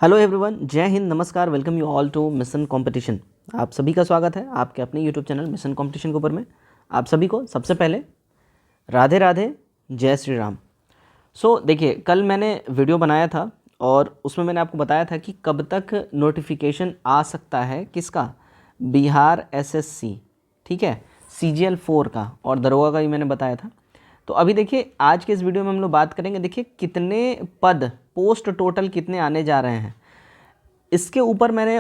Hello everyone, जय हिंद, नमस्कार, welcome you all to mission competition. आप सभी का स्वागत है आपके अपने यूट्यूब चैनल मिशन कंपटीशन के ऊपर में। आप सभी को सबसे पहले राधे राधे, जय श्री राम। देखिए, कल मैंने वीडियो बनाया था और उसमें मैंने आपको बताया था कि कब तक नोटिफिकेशन आ सकता है, किसका, बिहार एसएससी, ठीक है, CGL 4 का, और दरोगा का भी मैंने बताया था। तो अभी देखिए, आज के इस वीडियो में हम लोग बात करेंगे, देखिए कितने पद, पोस्ट टोटल कितने आने जा रहे हैं। इसके ऊपर मैंने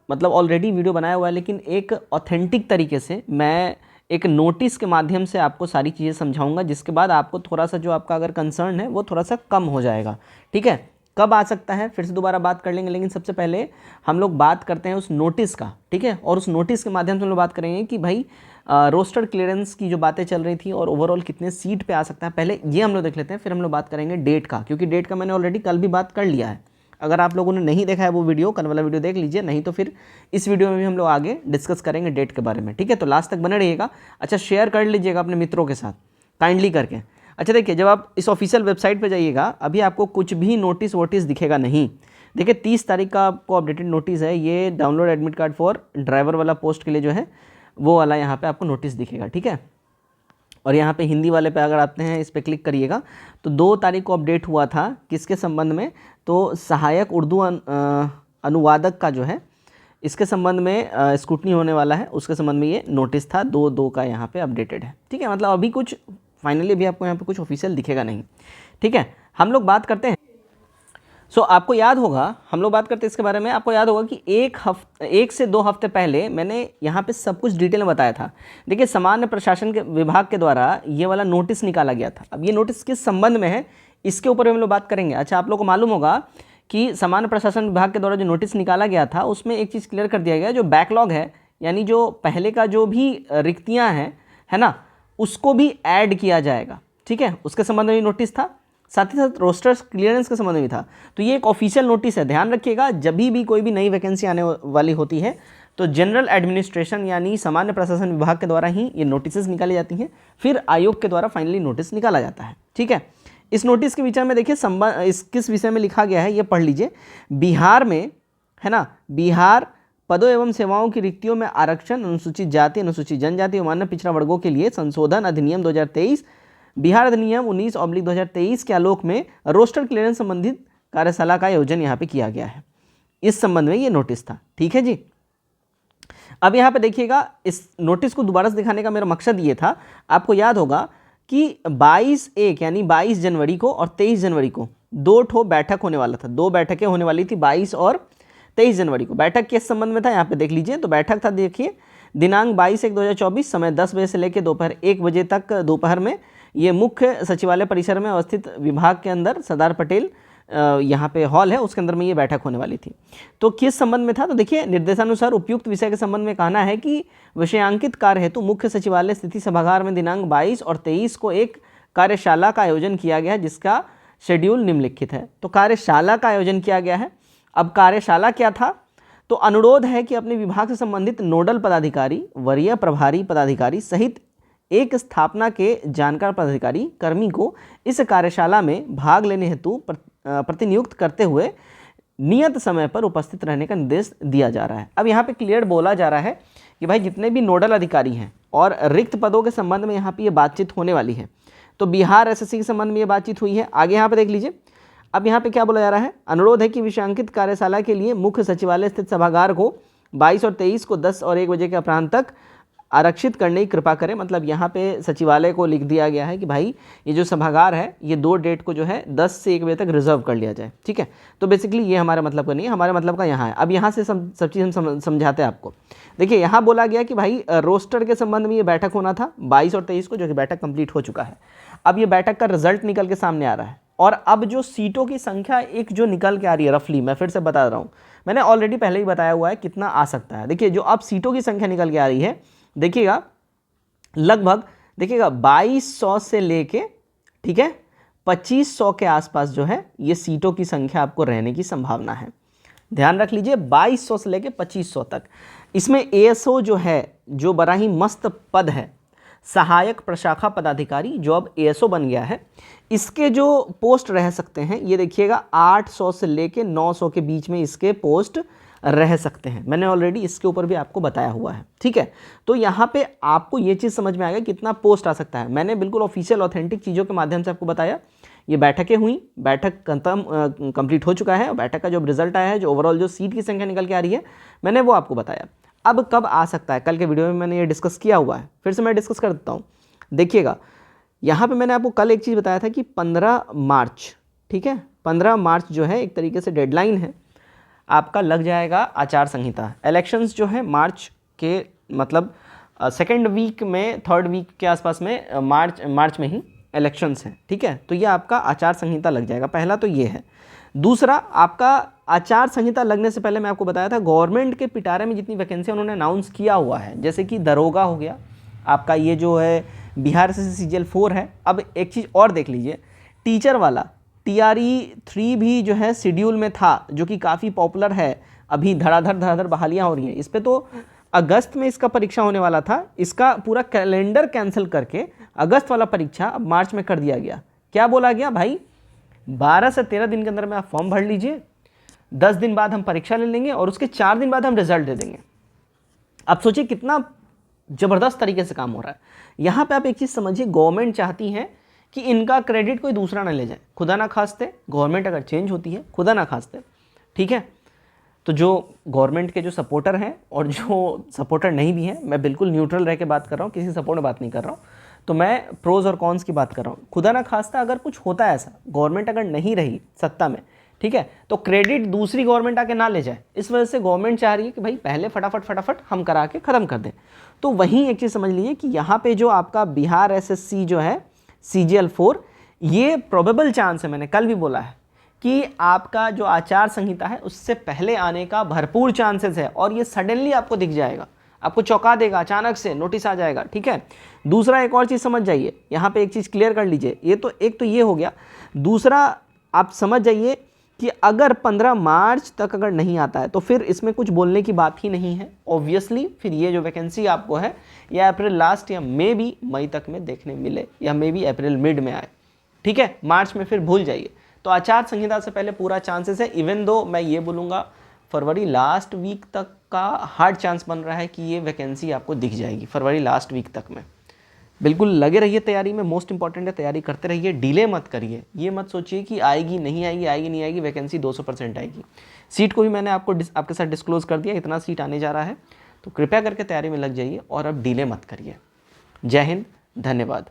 मतलब ऑलरेडी वीडियो बनाया हुआ है, लेकिन एक ऑथेंटिक तरीके से मैं एक नोटिस के माध्यम से आपको सारी चीज़ें समझाऊंगा, जिसके बाद आपको थोड़ा सा जो आपका अगर कंसर्न है वो थोड़ा सा कम हो जाएगा। ठीक है, कब आ सकता है फिर से दोबारा बात कर लेंगे, लेकिन सबसे पहले हम लोग बात करते हैं उस नोटिस का। ठीक है, और उस नोटिस के माध्यम से हम लोग बात करेंगे कि भाई रोस्टर क्लियरेंस की जो बातें चल रही थी और ओवरऑल कितने सीट पे आ सकता है, पहले ये हम लोग देख लेते हैं, फिर हम लोग बात करेंगे डेट का, क्योंकि डेट का मैंने ऑलरेडी कल भी बात कर लिया है। अगर आप लोगों ने नहीं देखा है वो वीडियो, कल वाला वीडियो देख लीजिए, नहीं तो फिर इस वीडियो में भी हम लोग आगे डिस्कस करेंगे डेट के बारे में। ठीक है, तो लास्ट तक बने रहिएगा। अच्छा, शेयर कर लीजिएगा अपने मित्रों के साथ काइंडली करके। अच्छा देखिए, जब आप इस ऑफिशियल वेबसाइट पे जाइएगा, अभी आपको कुछ भी नोटिस वोटिस दिखेगा नहीं। देखिए, 30 तारीख का आपको अपडेटेड नोटिस है, ये download admit card for driver वाला पोस्ट के लिए जो है वो वाला यहाँ पे आपको नोटिस दिखेगा। ठीक है, और यहाँ पे हिंदी वाले पे अगर आते हैं, इस पर क्लिक करिएगा तो 2 तारीख को अपडेट हुआ था, किसके संबंध में, तो सहायक उर्दू अनुवादक का जो है, इसके संबंध में स्क्रूटनी होने वाला है, उसके संबंध में ये नोटिस था, 2/2 का यहाँ पे अपडेटेड है। ठीक है, मतलब अभी कुछ फाइनली अभी आपको यहाँ पे कुछ ऑफिशियल दिखेगा नहीं। ठीक है, हम लोग बात करते हैं। आपको याद होगा, हम लोग बात करते हैं इसके बारे में, आपको याद होगा कि 1 से 2 हफ्ते पहले मैंने यहाँ पे सब कुछ डिटेल में बताया था। देखिए, सामान्य प्रशासन के विभाग के द्वारा ये वाला नोटिस निकाला गया था। अब ये नोटिस किस संबंध में है, इसके ऊपर हम लोग बात करेंगे। अच्छा, आप लोग को मालूम होगा कि सामान्य प्रशासन विभाग के द्वारा जो नोटिस निकाला गया था, उसमें एक चीज़ क्लियर कर दिया गया, जो बैकलॉग है, यानी जो पहले का जो भी रिक्तियाँ हैं, है ना, उसको भी ऐड किया जाएगा। ठीक है, उसके संबंध में नोटिस था, साथ ही साथ रोस्टर्स क्लियरेंस के संबंध में था। तो ये एक ऑफिशियल नोटिस है, ध्यान रखिएगा। जब भी कोई भी नई वैकेंसी आने वाली होती है तो जनरल एडमिनिस्ट्रेशन यानी सामान्य प्रशासन विभाग के द्वारा ही ये नोटिस निकाली जाती हैं, फिर आयोग के द्वारा फाइनली नोटिस निकाला जाता है। ठीक है, इस नोटिस के विचार में देखिए इस किस विषय में लिखा गया है, ये पढ़ लीजिए। बिहार में, है ना, बिहार पदों एवं सेवाओं की रिक्तियों में आरक्षण, अनुसूचित जाति, अनुसूचित जनजाति और मानव पिछड़ा वर्गों के लिए संशोधन अधिनियम 2023, बिहार अधिनियम 19/2023 के आलोक में रोस्टर क्लियरेंस संबंधित कार्यशाला का आयोजन यहाँ पे किया गया है। इस संबंध में ये नोटिस था। ठीक है जी, अब यहाँ पे देखिएगा, इस नोटिस को दोबारा से दिखाने का मेरा मकसद ये था, आपको याद होगा कि 22/1 यानी 22 जनवरी को और 23 जनवरी को 2 बैठक होने वाला था, 2 बैठकें होने वाली थी, 22 और 23 जनवरी को। बैठक किस संबंध में था, यहाँ पे देख लीजिए। तो बैठक था, देखिए, दिनांक 22/1/2024, समय 10 बजे से लेकर दोपहर 1 बजे तक दोपहर में, ये मुख्य सचिवालय परिसर में अवस्थित विभाग के अंदर सरदार पटेल यहाँ पे हॉल है, उसके अंदर में ये बैठक होने वाली थी। तो किस संबंध में था, तो देखिए, निर्देशानुसार उपयुक्त विषय के संबंध में कहना है कि विषयांकित कार्य हेतु मुख्य सचिवालय स्थिति सभागार में दिनांक 22 और 23 को एक कार्यशाला का आयोजन किया गया है, जिसका शेड्यूल निम्नलिखित है। तो कार्यशाला का आयोजन किया गया है। अब कार्यशाला क्या था, तो अनुरोध है कि अपने विभाग से संबंधित नोडल पदाधिकारी, वरीय प्रभारी पदाधिकारी सहित एक स्थापना के जानकार पदाधिकारी कर्मी को इस कार्यशाला में भाग लेने हेतु प्रतिनियुक्त करते हुए नियत समय पर उपस्थित रहने का निर्देश दिया जा रहा है। अब यहाँ पे क्लियर बोला जा रहा है कि भाई जितने भी नोडल अधिकारी हैं और रिक्त पदों के संबंध में यहाँ पे ये बातचीत होने वाली है। तो बिहार एसएससी के संबंध में ये बातचीत हुई है। आगे यहाँ पे देख लीजिए, अब यहाँ पे क्या बोला जा रहा है, अनुरोध है कि विषयांकित कार्यशाला के लिए मुख्य सचिवालय स्थित सभागार को 22 और 23 को 10 और 1 बजे के अपराह्न तक आरक्षित करने की कृपा करें। मतलब यहाँ पे सचिवालय को लिख दिया गया है कि भाई ये जो सभागार है, ये 2 डेट को जो है 10 से 1 बजे तक रिजर्व कर लिया जाए। ठीक है, तो बेसिकली ये हमारे मतलब का नहीं है, हमारे मतलब का यहाँ है। अब यहाँ से सब चीज़ हम समझाते हैं आपको। देखिए, यहाँ बोला गया कि भाई रोस्टर के संबंध में ये बैठक होना था 22 और 23 को, जो कि बैठक कंप्लीट हो चुका है। अब ये बैठक का रिजल्ट निकल के सामने आ रहा है, और अब जो सीटों की संख्या एक जो निकल के आ रही है, रफली मैं फिर से बता रहा हूँ, मैंने ऑलरेडी पहले ही बताया हुआ है कितना आ सकता है। देखिए, जो अब सीटों की संख्या निकल के आ रही है, देखिएगा लगभग, देखिएगा 2200 से लेके, ठीक है, 2500 के आसपास जो है ये सीटों की संख्या आपको रहने की संभावना है। ध्यान रख लीजिए, 2200 से लेके 2500 तक। इसमें एएसओ जो है, जो बड़ा ही मस्त पद है, सहायक प्रशाखा पदाधिकारी जो अब एएसओ बन गया है, इसके जो पोस्ट रह सकते हैं ये देखिएगा 800 से लेके 900 के बीच में इसके पोस्ट रह सकते हैं। मैंने ऑलरेडी इसके ऊपर भी आपको बताया हुआ है, ठीक है। तो यहाँ पे आपको ये चीज़ समझ में आएगा कितना पोस्ट आ सकता है। मैंने बिल्कुल ऑफिशियल ऑथेंटिक चीज़ों के माध्यम से आपको बताया। ये बैठकें हुई, बैठक कंप्लीट हो चुका है, बैठक का जो रिजल्ट आया है, जो ओवरऑल जो सीट की संख्या निकल के आ रही है, मैंने वो आपको बताया। अब कब आ सकता है, कल के वीडियो में मैंने ये डिस्कस किया हुआ है, फिर से मैं डिस्कस कर देता हूँ। देखिएगा यहाँ पे मैंने आपको कल एक चीज़ बताया था कि 15 मार्च, ठीक है, 15 मार्च जो है एक तरीके से डेडलाइन है, आपका लग जाएगा आचार संहिता। इलेक्शंस जो है मार्च के मतलब सेकेंड वीक में, थर्ड वीक के आसपास में, मार्च में ही इलेक्शंस हैं, ठीक है। तो ये आपका आचार संहिता लग जाएगा, पहला तो ये है। दूसरा, आपका आचार संहिता लगने से पहले मैं आपको बताया था गवर्नमेंट के पिटारे में जितनी वैकेंसी उन्होंने अनाउंस किया हुआ है, जैसे कि दरोगा हो गया आपका, ये जो है बिहार से CGL 4 है। अब एक चीज़ और देख लीजिए, टीचर वाला TRE 3 भी जो है शेड्यूल में था, जो कि काफ़ी पॉपुलर है, अभी धड़ाधड़ बहालियाँ हो रही हैं इस पर। तो अगस्त में इसका परीक्षा होने वाला था, इसका पूरा कैलेंडर कैंसिल करके अगस्त वाला परीक्षा अब मार्च में कर दिया गया। क्या बोला गया भाई, 12 से 13 दिन के अंदर में आप फॉर्म भर लीजिए, 10 दिन बाद हम परीक्षा ले लेंगे और उसके 4 दिन बाद हम रिजल्ट दे देंगे। अब सोचिए कितना ज़बरदस्त तरीके से काम हो रहा है। यहाँ पे आप एक चीज़ समझिए, गवर्नमेंट चाहती है कि इनका क्रेडिट कोई दूसरा ना ले जाए। खुदा ना खास्ते गवर्नमेंट अगर चेंज होती है, खुदा ना खास्ते, ठीक है, तो जो गवर्नमेंट के जो सपोर्टर हैं और जो सपोर्टर नहीं भी हैं, मैं बिल्कुल न्यूट्रल रह के बात कर रहा हूँ, किसी सपोर्ट में बात नहीं कर रहा हूँ, तो मैं प्रोज और कॉन्स की बात कर रहा हूँ। खुदा ना खास्ता अगर कुछ होता है ऐसा, गवर्नमेंट अगर नहीं रही सत्ता में, ठीक है, तो क्रेडिट दूसरी गवर्नमेंट आके ना ले जाए। इस वजह से गवर्नमेंट चाह रही है कि भाई पहले फटाफट हम करा के ख़त्म कर दें। तो वहीं एक चीज़ समझ लीजिए कि यहाँ पे जो आपका बिहार SSC जो है CGL 4, ये प्रोबेबल चांस है, मैंने कल भी बोला है कि आपका जो आचार संहिता है उससे पहले आने का भरपूर चांसेस है, और ये सडनली आपको दिख जाएगा, आपको चौंका देगा, अचानक से नोटिस आ जाएगा, ठीक है। दूसरा एक और चीज़ समझ जाइए, यहाँ पे एक चीज़ क्लियर कर लीजिए, ये तो एक तो ये हो गया। दूसरा आप समझ जाइए कि अगर 15 मार्च तक अगर नहीं आता है तो फिर इसमें कुछ बोलने की बात ही नहीं है। ऑब्वियसली फिर ये जो वैकेंसी आपको है या अप्रैल लास्ट या मे बी मई तक में देखने मिले, या मे बी अप्रैल मिड में आए, ठीक है। मार्च में फिर भूल जाइए। तो आचार संहिता से पहले पूरा चांसेस है। इवन दो मैं ये बोलूँगा फरवरी लास्ट वीक तक का हार्ड चांस बन रहा है कि ये वैकेंसी आपको दिख जाएगी फरवरी लास्ट वीक तक में। बिल्कुल लगे रहिए तैयारी में, मोस्ट इंपॉर्टेंट है, तैयारी करते रहिए, डिले मत करिए। ये मत सोचिए कि आएगी नहीं आएगी, आएगी नहीं आएगी, वैकेंसी 200% आएगी। सीट को भी मैंने आपके साथ डिस्क्लोज कर दिया, इतना सीट आने जा रहा है, तो कृपया करके तैयारी में लग जाइए और अब डिले मत करिए। जय हिंद, धन्यवाद।